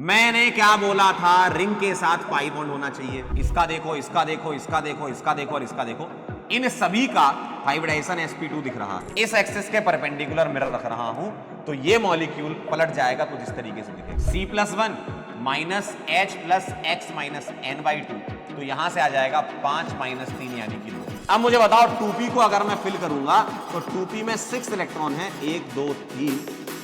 मैंने क्या बोला था, रिंग के साथ पाई बॉन्ड होना चाहिए। इसका देखो, इसका देखो, इसका देखो, इसका देखो और इसका देखो, इन सभी का हाइब्रिडाइजेशन sp2 दिख रहा है। इस एक्सिस के परपेंडिकुलर मिरर रख रहा हूं तो ये मॉलिक्यूल पलट जाएगा कुछ इस तरीके से दिखेगा, C+1 minus H plus x minus n/2, तो यहां से आ जाएगा 5 माइनस 3 यानी कि 2। अब मुझे बताओ 2p को अगर मैं फिल करूंगा तो 2p में 6 इलेक्ट्रॉन है, 1 2 3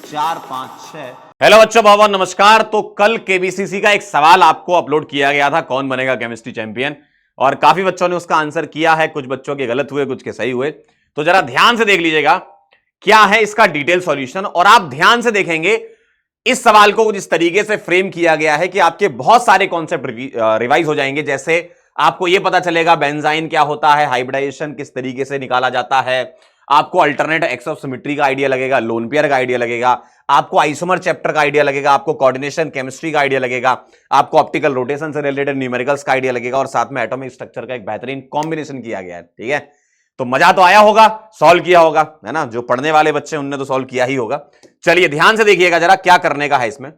4 5 6। हेलो बच्चों, बहुत नमस्कार। तो कल केबीसीसी का एक सवाल आपको अपलोड किया गया था, कौन बनेगा केमिस्ट्री चैंपियन, और काफी बच्चों ने उसका आंसर किया है। कुछ बच्चों के गलत हुए, कुछ के सही हुए। तो जरा ध्यान से देख लीजिएगा क्या है इसका डिटेल सॉल्यूशन, और आप ध्यान से देखेंगे इस सवाल को कुछ इस तरीके से फ्रेम किया गया है कि आपके बहुत सारे कॉन्सेप्ट रिवाइज हो जाएंगे। जैसे आपको यह पता चलेगा बेंजाइन क्या होता है, हाइब्रिडाइजेशन किस तरीके से निकाला जाता है, आपको अल्टरनेट एक्स ऑफ सिमेट्री का आइडिया लगेगा, लोन पेयर का आइडिया लगेगा, आपको आइसोमर चैप्टर का आइडिया लगेगा, आपको कोऑर्डिनेशन केमिस्ट्री का आइडिया लगेगा, आपको ऑप्टिकल रोटेशन से रिलेटेड न्यूमेरिकल्स का आइडिया लगेगा, और साथ में एटॉमिक स्ट्रक्चर का एक बेहतरीन कॉम्बिनेशन किया गया है। ठीक है, तो मजा तो आया होगा, सॉल्व किया होगा, है ना। जो पढ़ने वाले बच्चे उनने तो सॉल्व किया ही होगा। चलिए ध्यान से देखिएगा जरा क्या करने का है इसमें।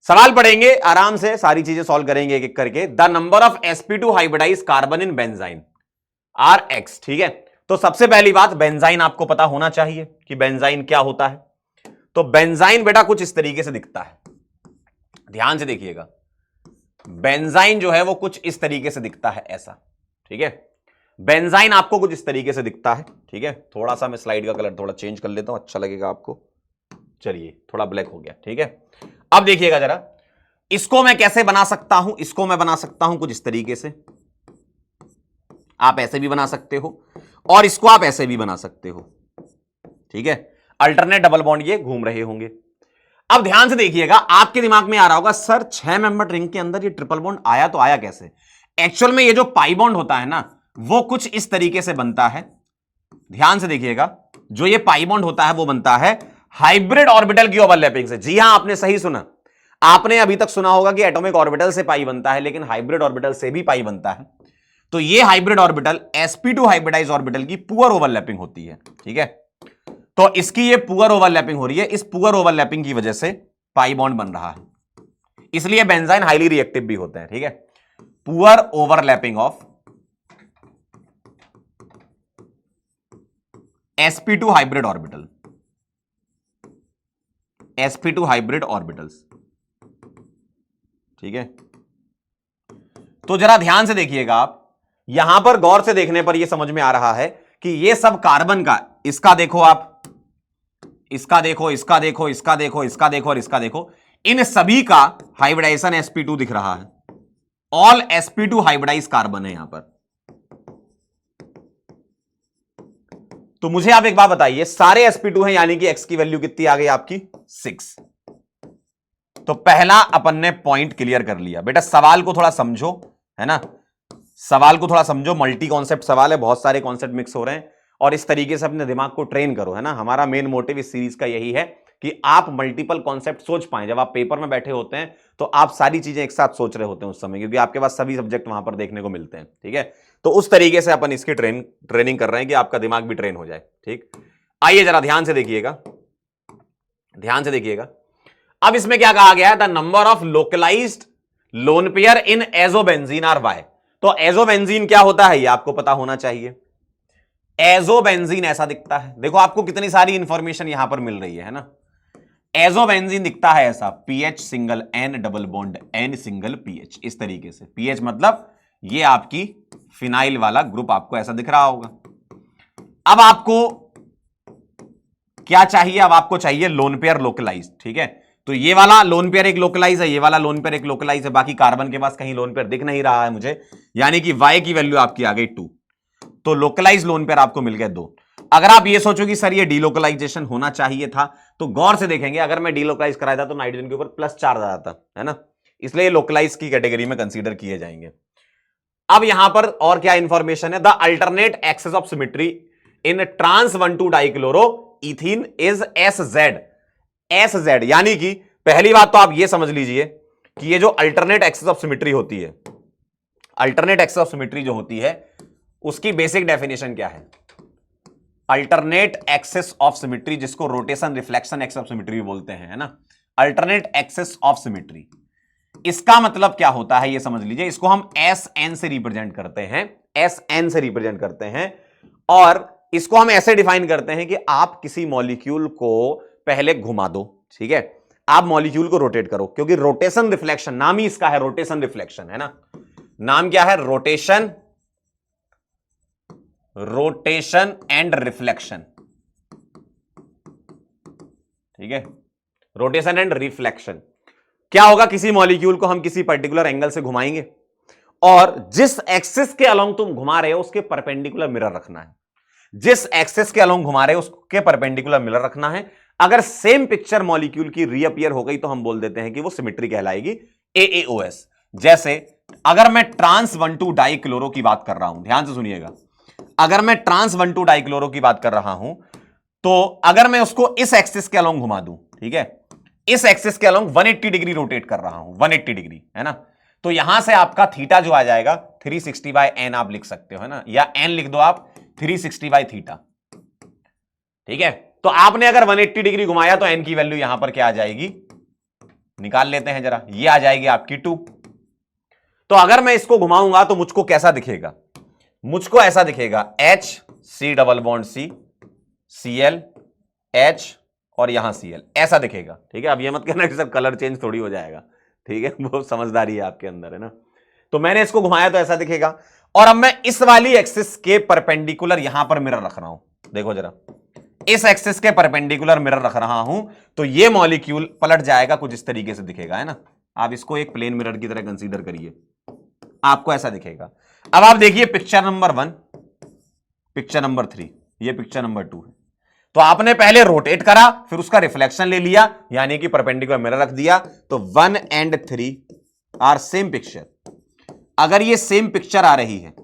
सवाल पढ़ेंगे, आराम से सारी चीजें सॉल्व करेंगे एक एक करके। The number of sp2 hybridise carbon in benzene are x. ठीक है, तो सबसे पहली बात, बेंजाइन आपको पता होना चाहिए कि बेंजाइन क्या होता है। तो बेंजाइन बेटा कुछ इस तरीके से दिखता है, ध्यान से देखिएगा। बेंजाइन जो है वो कुछ इस तरीके से दिखता है, ऐसा। ठीक है, बेंजाइन आपको कुछ इस तरीके से दिखता है। ठीक है, थोड़ा सा मैं स्लाइड का कलर थोड़ा चेंज कर लेता हूं, अच्छा लगेगा आपको। चलिए, थोड़ा ब्लैक हो गया। ठीक है, अब देखिएगा जरा, इसको मैं कैसे बना सकता हूं। इसको मैं बना सकता हूं कुछ इस तरीके से, आप ऐसे भी बना सकते हो, और इसको आप ऐसे भी बना सकते हो। ठीक है, अल्टरनेट डबल बॉन्ड ये घूम रहे होंगे। अब ध्यान से देखिएगा, आपके दिमाग में आ रहा होगा सर 6 मेंबर रिंग के अंदर ये ट्रिपल बॉन्ड आया तो आया कैसे। एक्चुअल में ये जो पाई बॉन्ड होता है ना, वो कुछ इस तरीके से बनता है। ध्यान से देखिएगा, जो ये पाई बॉन्ड होता है वो बनता है हाइब्रिड ऑर्बिटल की ओवरलैपिंग से। जी हां, आपने सही सुना। आपने अभी तक सुना होगा कि एटॉमिक ऑर्बिटल से पाई बनता है, लेकिन हाइब्रिड ऑर्बिटल से भी पाई बनता है। तो ये hybrid orbital sp2 hybridise orbital की पुअर ओवरलैपिंग होती है। ठीक है, तो इसकी ये पुअर ओवरलैपिंग हो रही है, इस पुअर ओवरलैपिंग की वजह से पाई बॉन्ड बन रहा है, इसलिए बेंजाइन हाईली रिएक्टिव भी होते हैं। ठीक है, poor overlapping of sp2 hybrid orbital, sp2 hybrid orbitals. ठीक है, तो जरा ध्यान से देखिएगा आप, यहां पर गौर से देखने पर यह समझ में आ रहा है कि यह सब कार्बन का, इसका देखो आप, इसका देखो, इसका देखो, इसका देखो, इसका देखो और इसका देखो, इन सभी का हाइब्रिडाइजेशन sp2 दिख रहा है। ऑल sp2 हाइब्रिडाइज कार्बन है यहां पर। तो मुझे आप एक बात बताइए, सारे sp2 हैं, यानी कि x की वैल्यू कितनी आ गई आपकी 6। तो पहला अपन ने पॉइंट क्लियर कर लिया। बेटा सवाल को थोड़ा समझो, है ना, सवाल को थोड़ा समझो। मल्टी कॉन्सेप्ट सवाल है, बहुत सारे कॉन्सेप्ट मिक्स हो रहे हैं, और इस तरीके से अपने दिमाग को ट्रेन करो, है ना। हमारा मेन मोटिव इस सीरीज का यही है कि आप मल्टीपल कॉन्सेप्ट सोच पाएं। जब आप पेपर में बैठे होते हैं तो आप सारी चीजें एक साथ सोच रहे होते हैं उस समय, क्योंकि आपके पास सभी सब्जेक्ट वहां पर देखने को मिलते हैं। ठीक है, तो उस तरीके से अपन इसकी ट्रेनिंग कर रहे हैं कि आपका दिमाग भी ट्रेन हो जाए। ठीक, आइए जरा ध्यान से देखिएगा, ध्यान से देखिएगा। अब इसमें क्या कहा गया है, the number of localised lone pair in azobenzene are y. तो एजोबेंजीन क्या होता है ये आपको पता होना चाहिए। एजोबेंजीन ऐसा दिखता है, देखो आपको कितनी सारी इंफॉर्मेशन यहां पर मिल रही है ना। एजोबेंजीन दिखता है ऐसा, ph single n double bond n single ph, इस तरीके से। पीएच मतलब ये आपकी फिनाइल वाला ग्रुप आपको ऐसा दिख रहा होगा। अब आपको क्या चाहिए, अब आपको चाहिए लोन पेयर लोकलाइज। ठीक है, तो ये वाला लोन पेयर एक लोकलाइज है, ये वाला लोन पेयर एक लोकलाइज है, बाकी कार्बन के पास कहीं लोन पेयर दिख नहीं रहा है मुझे, यानी कि y की वैल्यू आपकी आ गई 2। तो लोकलाइज लोन पेयर आपको मिल गए 2। अगर आप ये सोचो कि सर ये डीलोकलाइजेशन होना चाहिए था, तो गौर से देखेंगे, अगर मैं डीलोकलाइज कराया था तो नाइट्रोजन के ऊपर +4 आ जाता है ना, इसलिए लोकलाइज की कैटेगरी में कंसीडर किए जाएंगे। अब यहां पर और क्या इंफॉर्मेशन है, the alternate axis of symmetry in trans 1,2 dichloro ethene is SZ, यानी कि पहली बात तो आप ये समझ लीजिए कि ये जो अल्टरनेट एक्सेस ऑफ सिमेट्री होती है, अल्टरनेट एक्सेस ऑफ सिमेट्री जो होती है उसकी बेसिक डेफिनेशन क्या है। अल्टरनेट एक्सेस ऑफ सिमेट्री, जिसको rotation reflection axis of symmetry भी बोलते हैं, है ना। Alternate axis of symmetry. इसका मतलब क्या होता है ये समझ लीजिए, इसको हम एस एन से रिप्रेजेंट करते हैं, एस एन से रिप्रेजेंट करते हैं, और इसको हम ऐसे डिफाइन करते हैं कि आप किसी मॉलिक्यूल को पहले घुमा दो, ठीक है, आप मॉलिक्यूल को रोटेट करो, क्योंकि रोटेशन रिफ्लेक्शन नाम ही इसका है, रोटेशन रिफ्लेक्शन है ना, नाम क्या है, रोटेशन, रोटेशन एंड रिफ्लेक्शन, ठीक है, रोटेशन एंड रिफ्लेक्शन। क्या होगा, किसी मॉलिक्यूल को हम किसी पर्टिकुलर एंगल से घुमाएंगे और जिस एक्सिस के अलोंग तुम घुमा रहे हो उसके परपेंडिकुलर मिरर रखना है, जिस एक्सिस के अलोंग घुमा रहे हो उसके परपेंडिकुलर मिरर रखना है। अगर सेम पिक्चर मॉलिक्यूल की रीअपीयर हो गई तो हम बोल देते हैं कि वो सिमेट्री कहलाएगी, AAOS। जैसे अगर मैं ट्रांस 1,2 डाइक्लोरो की बात कर रहा हूं, ध्यान से सुनिएगा, अगर मैं ट्रांस 1,2 डाइक्लोरो की बात कर रहा हूं तो अगर मैं उसको इस एक्सिस के अलोंग घुमा दूं, ठीक है, इस एक्सिस के अलोंग 180 डिग्री रोटेट कर रहा हूं, 180 डिग्री, है ना, तो यहां से आपका थीटा जो आ जाएगा 360 बाय एन आप लिख सकते हो, है ना, या एन लिख दो आप 360 बाय थीटा, ठीक है। तो आपने अगर 180 डिग्री घुमाया तो एन की वैल्यू यहां पर क्या आ जाएगी, निकाल लेते हैं जरा, ये आ जाएगी आपकी 2। तो अगर मैं इसको घुमाऊंगा तो मुझको कैसा दिखेगा, मुझको ऐसा दिखेगा, H C double bond C Cl H और यहां Cl, ऐसा दिखेगा, ठीक है। अब ये मत कहना कि सर कलर चेंज थोड़ी हो जाएगा, ठीक है, वो समझदारी है आपके अंदर, है ना। तो मैंने इसको घुमाया तो ऐसा दिखेगा, और अब मैं इस वाली एक्सिस के परपेंडिकुलर यहां पर मिरर रख रहा हूं, देखो जरा, इस एक्सिस के परपेंडिकुलर मिरर रख रहा हूं तो ये मॉलिक्यूल पलट जाएगा, कुछ इस तरीके से दिखेगा, है ना। आप इसको एक प्लेन मिरर की तरह कंसीडर करिए, आपको ऐसा दिखेगा। अब आप देखिए पिक्चर नंबर 1, पिक्चर नंबर 3, ये पिक्चर नंबर 2 है। तो आपने पहले रोटेट करा, फिर उसका रिफ्लेक्शन ले लिया, यानी कि परपेंडिकुलर मिरर रख दिया, तो 1 and 3 आर सेम पिक्चर। अगर ये सेम पिक्चर आ रही है,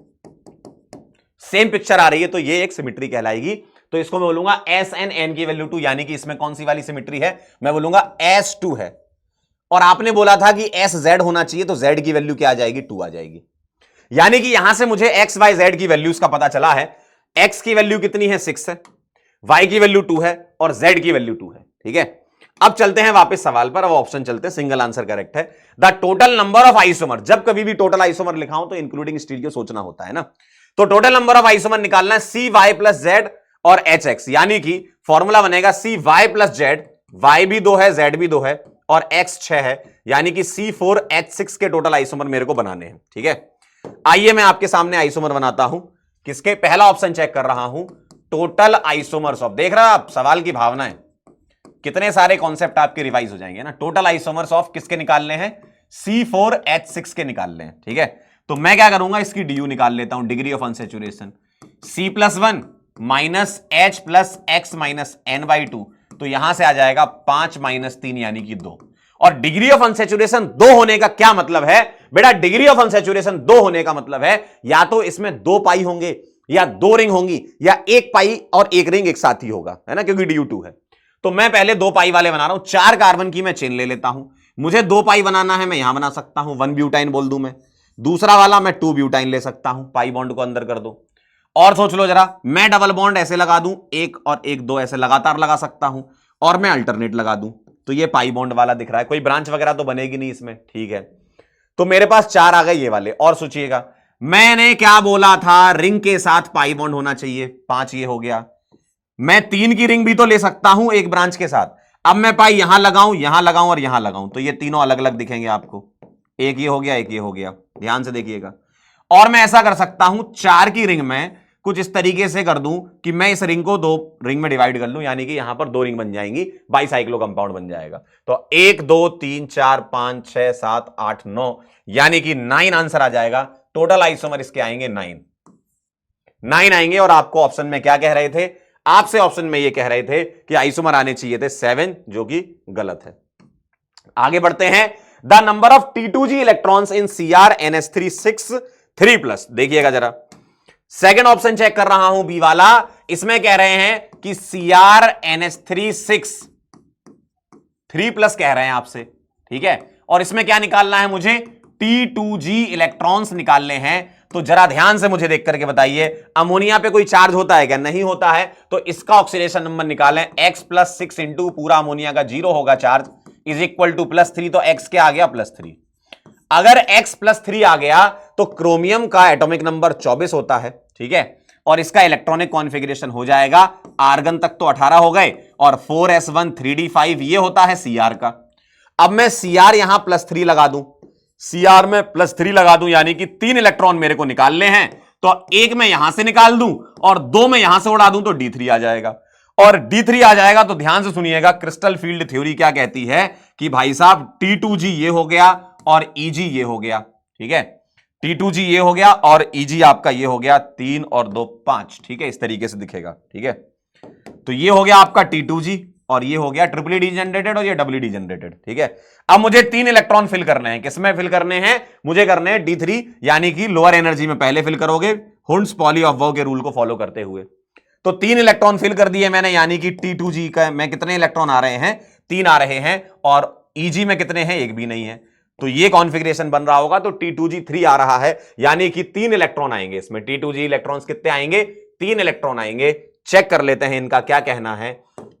सेम पिक्चर आ रही है तो ये एक सिमेट्री कहलाएगी। तो इसको मैं बोलूंगा एस एन, एन की वैल्यू 2, यानी कि इसमें कौन सी वाली सिमेट्री है, मैं बोलूंगा S2 है। और आपने बोला था कि SZ होना चाहिए, तो Z की वैल्यू क्या आ जाएगी, 2 आ जाएगी। यानी कि यहां से मुझे X Y Z की वैल्यूज का पता चला है। X की वैल्यू कितनी है, 6 है, Y की वैल्यू 2 है और Z की वैल्यू 2 है, ठीक है। अब चलते हैं वापस सवाल पर, अब ऑप्शन चलते हैं, सिंगल आंसर करेक्ट है। The total number of isomer, जब कभी भी टोटल आइसोमर लिखा हो तो इंक्लूडिंग स्टील को सोचना होता है ना। तो टोटल नंबर ऑफ आइसोमर निकालना है CY प्लस Z और HX, यानी कि फॉर्मूला बनेगा CY प्लस Z, Y भी 2 है, Z भी 2 है और X 6 है, यानी कि C4H6 के टोटल आइसोमर मेरे को बनाने हैं, ठीक है। आइए मैं आपके सामने आइसोमर बनाता हूं, किसके, पहला ऑप्शन चेक कर रहा हूं, टोटल आइसोमर्स ऑफ, देख रहे हो आप सवाल की भावना है, कितने सारे कॉन्सेप्ट आपके रिवाइज हो जाएंगे ना। टोटल आइसोमर्स ऑफ किसके निकालने हैं, C4H6 के निकालने हैं, ठीक है। तो मैं क्या करूंगा, इसकी DU निकाल लेता हूं, degree of unsaturation, C+1 minus H plus X minus N/2, तो यहां से आ जाएगा 5 - 3 यानी कि 2। और डिग्री ऑफ अनसैचुरेशन 2 होने का क्या मतलब है बेटा, डिग्री ऑफ अनसैचुरेशन 2 होने का मतलब है या तो इसमें 2 पाई होंगे या 2 रिंग होंगी या 1 पाई और 1 रिंग एक साथ ही होगा, है ना, क्योंकि DU2 है। तो मैं पहले 2 पाई वाले बना रहा हूं, 4 कार्बन की मैं चेन ले लेता हूं, मुझे 2 पाई बनाना है, मैं यहां बना सकता हूं, 1 ब्यूटाइन बोल दूं मैं, दूसरा वाला मैं 2 ब्यूटाइन ले सकता हूं, पाई बॉन्ड को अंदर कर दो। और सोच लो जरा, मैं डबल बॉन्ड ऐसे लगा दूं, 1 और 1 2 ऐसे लगातार लगा सकता हूं, और मैं अल्टरनेट लगा दूं, तो ये पाई बॉन्ड वाला दिख रहा है, कोई ब्रांच वगैरह तो बनेगी नहीं इसमें, ठीक है। तो मेरे पास 4 आ गए ये वाले। और सोचिएगा मैंने क्या बोला था, रिंग के साथ पाई बॉन्ड होना चाहिए, 5 ये हो गया। मैं 3 की रिंग भी तो ले सकता हूं एक ब्रांच के साथ। अब मैं पाई यहां लगाऊं और यहां लगाऊं, तो ये तीनों अलग अलग दिखेंगे आपको, एक ये हो गया, एक ये हो गया, ध्यान से देखिएगा। और मैं ऐसा कर सकता हूं, 4 की रिंग में कुछ इस तरीके से कर दूं कि मैं इस रिंग को 2 रिंग में डिवाइड कर लूं, यानी कि यहां पर 2 रिंग बन जाएंगी, बाइसाइक्लो कंपाउंड बन जाएगा। तो 1 2 3 4 5 6 7 8 9, यानी कि 9 आंसर आ जाएगा। टोटल आइसोमर इसके आएंगे 9 आएंगे। और आपको ऑप्शन में क्या कह रहे थे, आपसे ऑप्शन में ये कह रहे थे कि आइसोमर आने चाहिए थे 7, जो कि गलत है। आगे बढ़ते हैं, the number of T2G electrons in CrNH3 6 3+। देखिएगा जरा, सेकंड ऑप्शन चेक कर रहा हूं, बी वाला, इसमें कह रहे हैं कि CrNH3 6 3+ कह रहे हैं आपसे, ठीक है। और इसमें क्या निकालना है मुझे, T2G इलेक्ट्रॉन्स निकालने हैं। तो जरा ध्यान से मुझे देख करके बताइए, अमोनिया पे कोई चार्ज होता है क्या, नहीं होता है, तो इसका ऑक्सीडेशन नंबर निकालें, X + 6 इंटू पूरा अमोनिया का 0 होगा चार्ज, इज इक्वल टू +3, तो x क्या आ गया +3। अगर x +3 आ गया तो क्रोमियम का एटॉमिक नंबर 24 होता है, ठीक है, और इसका इलेक्ट्रॉनिक कॉन्फ़िगरेशन हो जाएगा, आर्गन तक तो 18 हो गए, और 4s1 3d5 ये होता है Cr का। अब मैं Cr यहां +3 लगा दूं, Cr में +3 लगा दूं, यानी कि 3 इलेक्ट्रॉन मेरे को निकालने हैं, तो एक मैं यहां से निकाल दूं और 2 मैं यहां से उड़ा दूं, तो d3 आ जाएगा। और d3 आ जाएगा तो ध्यान से सुनिएगा, क्रिस्टल फील्ड थ्योरी क्या कहती है कि भाई साहब T2g ये हो गया और Eg ये हो गया, ठीक है, T2g ये हो गया और Eg आपका ये हो गया, 3 और 2 5, ठीक है, इस तरीके से दिखेगा, ठीक है। तो ये हो गया आपका T2g और ये हो गया ट्रिपली डी जनरेटेड और ये डबली डी जनरेटेड, ठीक है। अब मुझे 3 इलेक्ट्रॉन फिल करने हैं, किसमें फिल करने हैं, मुझे करने हैं D3, यानी कि लोअर एनर्जी में पहले फिल करोगे हुंड्स पॉली ऑफ के रूल को फॉलो करते हुए। तो 3 इलेक्ट्रॉन फिल कर दिए मैंने, यानी कि T2g का में कितने इलेक्ट्रॉन आ रहे हैं, 3 आ रहे हैं, और Eg में कितने हैं, एक भी नहीं है। तो ये कॉन्फ़िगरेशन बन रहा होगा, तो T2g 3 आ रहा है, यानी कि 3 इलेक्ट्रॉन आएंगे इसमें। T2g इलेक्ट्रॉन्स कितने आएंगे, 3 इलेक्ट्रॉन आएंगे। चेक कर लेते हैं इनका क्या कहना है।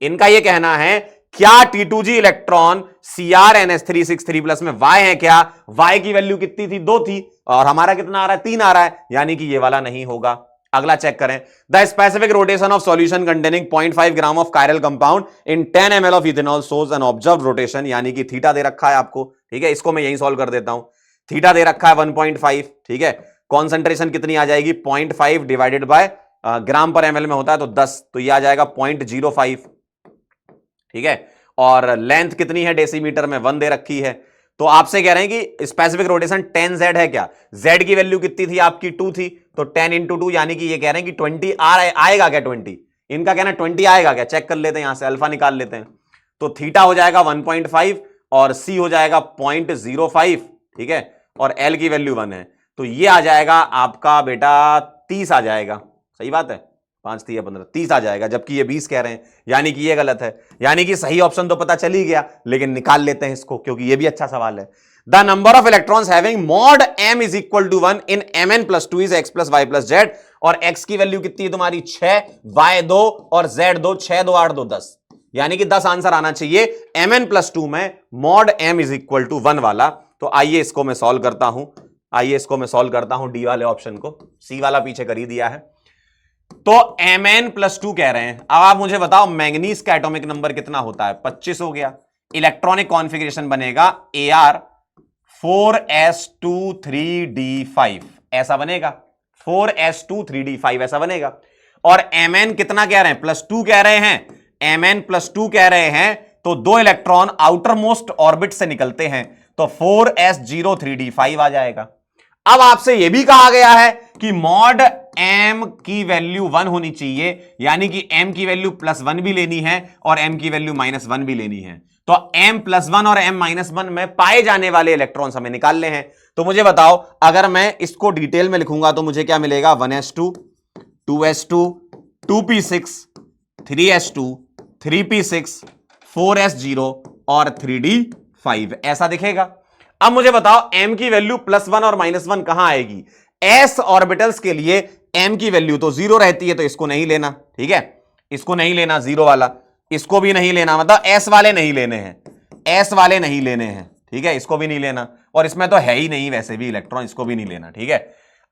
इनका ये कहना है, क्या T2g इलेक्ट्रॉन CrNH3 में Y है क्या, Y की वैल्यू कितनी थी, 2 थी, और हमारा कितना आ रहा है, 3 आ रहा है, यानी कि ये वाला नहीं होगा। अगला चेक करें, the specific rotation of solution containing 0.5 gram of chiral compound in 10 ml of ethanol shows N observe rotation, यानी कि थीटा दे रखा है आपको, ठीक है, इसको मैं यही सॉल्व कर देता हूं। थीटा दे रखा है 1.5, ठीक है, कॉन्सेंट्रेशन कितनी आ जाएगी, 0.5 डिवाइडेड बाय ग्राम पर ml में होता है तो 10, तो ये आ जाएगा 0.05, ठीक है, और लेंथ कितनी है डेसीमीटर में, 1 दे रखी है। तो आपसे कह रहे हैं कि स्पेसिफिक रोटेशन 10z है क्या, z की वैल्यू कितनी थी आपकी, 2 थी, तो 10 इंटू 2, यानी कि ये कह रहे हैं कि 20 आएगा क्या, 20, इनका कहना है 20 आएगा क्या, चेक कर लेते हैं, यहां से अल्फा निकाल लेते हैं। तो थीटा हो जाएगा 1.5 और c हो जाएगा 0.05, ठीक है, और l की वैल्यू 1 है, तो ये आ जाएगा आपका बेटा 30 आ जाएगा, सही बात है, 5 3 15 30 आ जाएगा, जबकि ये 20 कह रहे हैं, यानी कि ये गलत है। यानी कि सही ऑप्शन तो पता चल ही गया, लेकिन निकाल लेते हैं इसको, क्योंकि ये भी अच्छा सवाल है। The number of electrons having mod m is equal to 1 in mn+2 is x + y + z, और x की वैल्यू कितनी है तुम्हारी 6, y 2 और z 2, 6 2 8 2 10, यानी कि 10 आंसर आना चाहिए mn+2 में mod m is equal to 1 वाला। तो आइए इसको मैं सॉल्व करता हूं, डी वाले ऑप्शन को, सी वाला पीछे कर ही दिया है। तो Mn+2 कह रहे हैं। अब आप मुझे बताओ मैंगनीज का एटॉमिक नंबर कितना होता है, 25 हो गया। इलेक्ट्रॉनिक कॉन्फ़िगरेशन बनेगा Ar 4s2 3d5 ऐसा बनेगा, 4s2 3d5 ऐसा बनेगा। और Mn कितना कह रहे हैं, +2 कह रहे हैं, Mn+2 कह रहे हैं, तो 2 इलेक्ट्रॉन आउटर मोस्ट ऑर्बिट से निकलते हैं, तो 4s0 3d5 आ जाएगा। अब आपसे यह भी कहा गया है कि मॉड m की वैल्यू 1 होनी चाहिए, यानी कि m की वैल्यू +1 भी लेनी है और m की वैल्यू -1 भी लेनी है। तो m+1 और m-1 में पाए जाने वाले इलेक्ट्रॉन्स हमें निकालने हैं। तो मुझे बताओ, अगर मैं इसको डिटेल में लिखूंगा तो मुझे क्या मिलेगा, 1s2 2s2 2p6 3s2 3p6 4s0 और 3d5 ऐसा दिखेगा। अब मुझे बताओ m की वैल्यू +1 और -1 कहां आएगी, s ऑर्बिटल्स के लिए m की वैल्यू तो 0 रहती है, तो इसको नहीं लेना, ठीक है, इसको नहीं लेना, 0 वाला, इसको भी नहीं लेना, मतलब s वाले नहीं लेने हैं, s वाले नहीं लेने हैं, ठीक है, इसको भी नहीं लेना, और इसमें तो है ही नहीं वैसे भी इलेक्ट्रॉन, इसको भी नहीं लेना, ठीक है।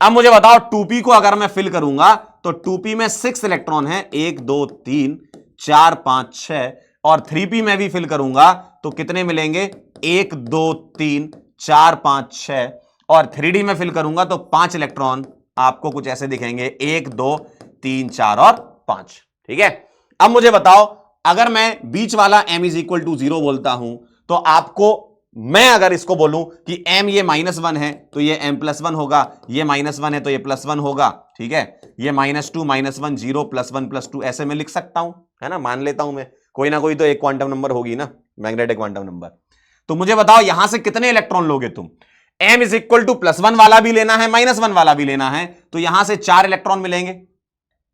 अब मुझे बताओ 2p को अगर मैं फिल करूंगा तो 2p में 6 इलेक्ट्रॉन है, 1 2 3 4 5 6, और 3p में भी फिल करूंगा तो कितने मिलेंगे, 1 2 3 4 5 6, और 3d में फिल करूंगा तो 5 इलेक्ट्रॉन आपको कुछ ऐसे दिखेंगे, 1 2 3 4 और 5, ठीक है। अब मुझे बताओ, अगर मैं बीच वाला m इज इक्वल टू 0 बोलता हूं, तो आपको, मैं अगर इसको बोलूं कि m ये -1 है तो ये m+1 होगा, ये -1 है तो ये +1 होगा, ठीक है, ये -2 -1 0 +1 +2 ऐसे मैं लिख सकता हूं, है ना, मान लेता हूं मैं, कोई ना कोई तो एक क्वांटम नंबर होगी ना, मैग्नेटिक क्वांटम नंबर। तो मुझे बताओ यहां से कितने इलेक्ट्रॉन लोगे तुम, m इज इक्वल टू +1 वाला भी लेना है, -1 वाला भी लेना है, तो यहां से 4 इलेक्ट्रॉन मिलेंगे,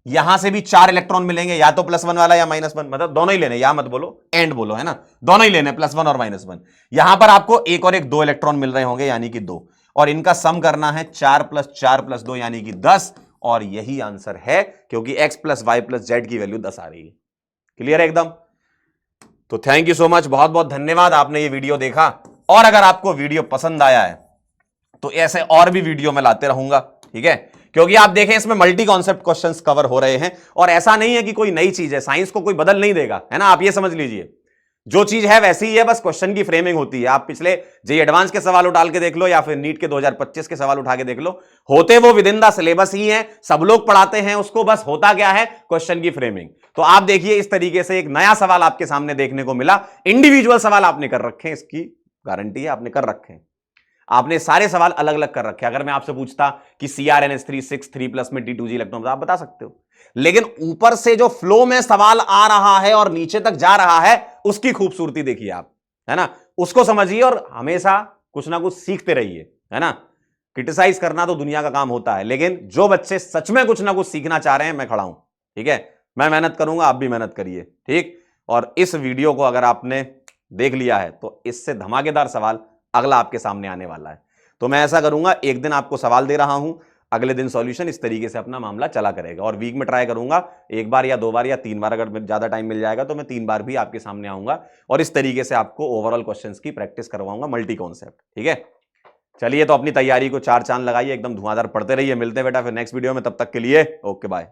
यहां से भी 4 इलेक्ट्रॉन मिलेंगे, या तो +1 वाला या -1, मतलब दोनों ही लेने, या मत बोलो एंड बोलो, है ना, दोनों ही लेने, +1 और -1। यहां पर आपको एक और एक 2 इलेक्ट्रॉन मिल रहे होंगे, यानी कि 2, और इनका सम करना है 4 + 4 + 2 यानी कि 10, और यही आंसर है, क्योंकि x + y + z की वैल्यू 10 आ रही है। क्लियर है एकदम। तो थैंक यू सो मच, बहुत बहुत धन्यवाद, आपने ये वीडियो देखा। और अगर आपको वीडियो पसंद आया है तो ऐसे और भी वीडियो मैं लाते रहूंगा, ठीक है, क्योंकि आप देखें इसमें मल्टी कॉन्सेप्ट क्वेश्चंस कवर हो रहे हैं और ऐसा नहीं है कि कोई नई चीज है, साइंस को कोई बदल नहीं देगा, है ना, आप ये समझ लीजिए, जो चीज है वैसी ही है, बस क्वेश्चन की फ्रेमिंग होती है। आप पिछले जेईई एडवांस के सवाल उठा के देख लो या फिर नीट के 2025 के सवाल उठा के देख लो, होते वो विद इन द सिलेबस ही है, सब लोग पढ़ाते हैं उसको, बस होता क्या है, क्वेश्चन की फ्रेमिंग। तो आप देखिए इस तरीके से एक नया सवाल आपके सामने देखने को मिला, इंडिविजुअल सवाल आपने कर रखे हैं, इसकी गारंटी है आपने कर रखे हैं, आपने सारे सवाल अलग अलग कर रखे। अगर मैं आपसे पूछता कि CrNH3 6 3+ में D2G इलेक्ट्रॉन, आप बता सकते हो, लेकिन ऊपर से जो फ्लो में सवाल आ रहा है और नीचे तक जा रहा है, उसकी खूबसूरती देखिए आप, है ना, उसको समझिए और हमेशा कुछ ना कुछ सीखते रहिए, है ना। क्रिटिसाइज करना तो दुनिया का काम होता है, लेकिन जो बच्चे सच में कुछ ना कुछ सीखना चाह रहे हैं, मैं खड़ा हूं, ठीक है, मैं मेहनत करूंगा, आप भी मेहनत करिए, ठीक। और इस वीडियो को अगर आपने देख लिया है तो इससे धमाकेदार सवाल अगला आपके सामने आने वाला है। तो मैं ऐसा करूंगा, एक दिन आपको सवाल दे रहा हूं, अगले दिन सॉल्यूशन, इस तरीके से अपना मामला चला करेगा। और वीक में ट्राई करूंगा, एक बार या 2 बार या 3 बार, अगर ज्यादा टाइम मिल जाएगा तो मैं 3 बार भी आपके सामने आऊंगा और इस तरीके से आपको ओवरऑल क्वेश्चंस की प्रैक्टिस करवाऊंगा, मल्टी कॉन्सेप्ट, ठीक है। चलिए, तो अपनी तैयारी को 4 चांद लगाइए, एकदम धुआंधार पढ़ते रहिए। मिलते हैं बेटा फिर नेक्स्ट वीडियो में, तब तक के लिए ओके बाय।